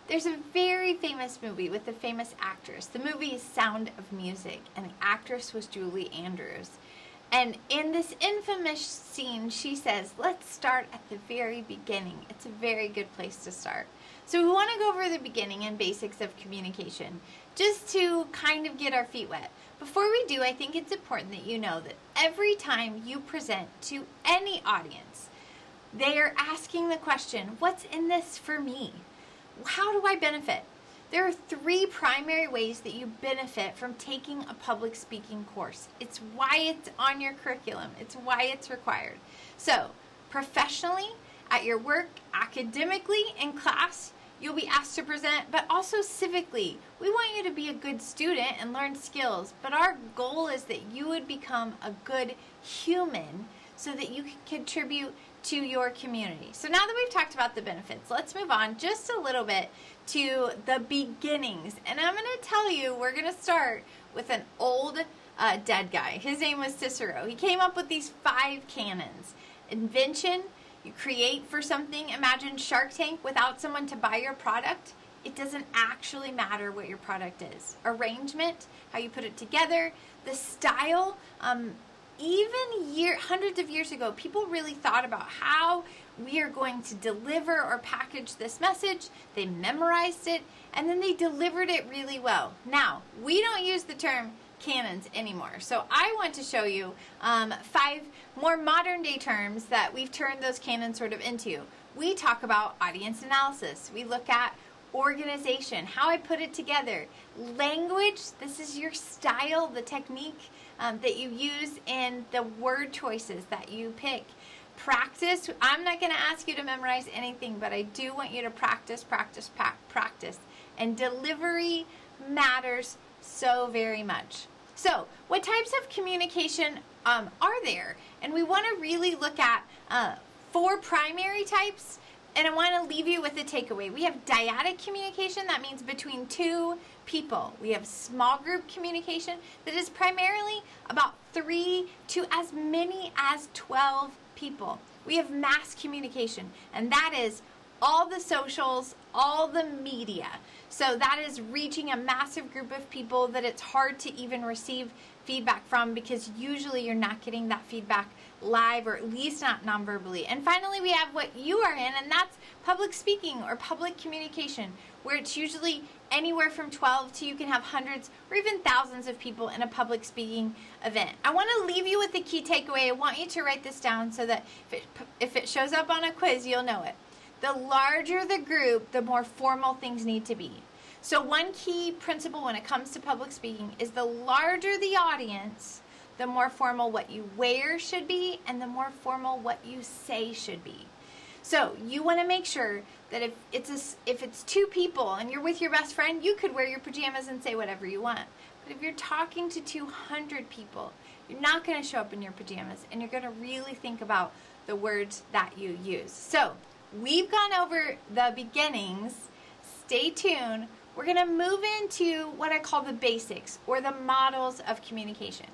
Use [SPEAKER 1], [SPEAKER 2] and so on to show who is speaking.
[SPEAKER 1] There's a very famous movie with a famous actress. The movie is Sound of Music, and the actress was Julie Andrews. And in this infamous scene, she says, let's start at the very beginning. It's a very good place to start. So we want to go over the beginning and basics of communication, just to kind of get our feet wet. Before we do, I think it's important that you know that every time you present to any audience, they are asking the question, what's in this for me? How do I benefit? There are 3 primary ways that you benefit from taking a public speaking course. It's why it's on your curriculum. It's why it's required. So, professionally, at your work, academically, in class, you'll be asked to present, but also civically. We want you to be a good student and learn skills, but our goal is that you would become a good human so that you can contribute to your community. So now that we've talked about the benefits, let's move on just a little bit to the beginnings. And I'm going to tell you, we're going to start with an old dead guy. His name was Cicero. He came up with these 5 canons. Invention, you create for something. Imagine Shark Tank without someone to buy your product. It doesn't actually matter what your product is. Arrangement, how you put it together. The style, even hundreds of years ago, people really thought about how we are going to deliver or package this message. They memorized it, and then they delivered it really well. Now, we don't use the term canons anymore. So I want to show you 5 more modern day terms that we've turned those canons sort of into. We talk about audience analysis. We look at organization, how I put it together. Language, this is your style, the technique that you use in the word choices that you pick. Practice, I'm not going to ask you to memorize anything, but I do want you to practice. And delivery matters so very much. So, what types of communication are there? And we want to really look at 4 primary types. And I want to leave you with a takeaway. We have dyadic communication, that means between 2 people. We have small group communication that is primarily about 3 to as many as 12 people. We have mass communication, and that is all the socials, all the media. So that is reaching a massive group of people that it's hard to even receive feedback from, because usually you're not getting that feedback live, or at least not non-verbally. And finally, we have what you are in, and that's public speaking or public communication, where it's usually anywhere from 12 to you can have hundreds or even thousands of people in a public speaking event. I want to leave you with the key takeaway. I want you to write this down so that if it shows up on a quiz, you'll know it. The larger the group, the more formal things need to be. So one key principle when it comes to public speaking is the larger the audience, the more formal what you wear should be, and the more formal what you say should be. So you want to make sure that if it's 2 people and you're with your best friend, you could wear your pajamas and say whatever you want. But if you're talking to 200 people, you're not going to show up in your pajamas, and you're going to really think about the words that you use. So we've gone over the beginnings. Stay tuned. We're going to move into what I call the basics, or the models of communication.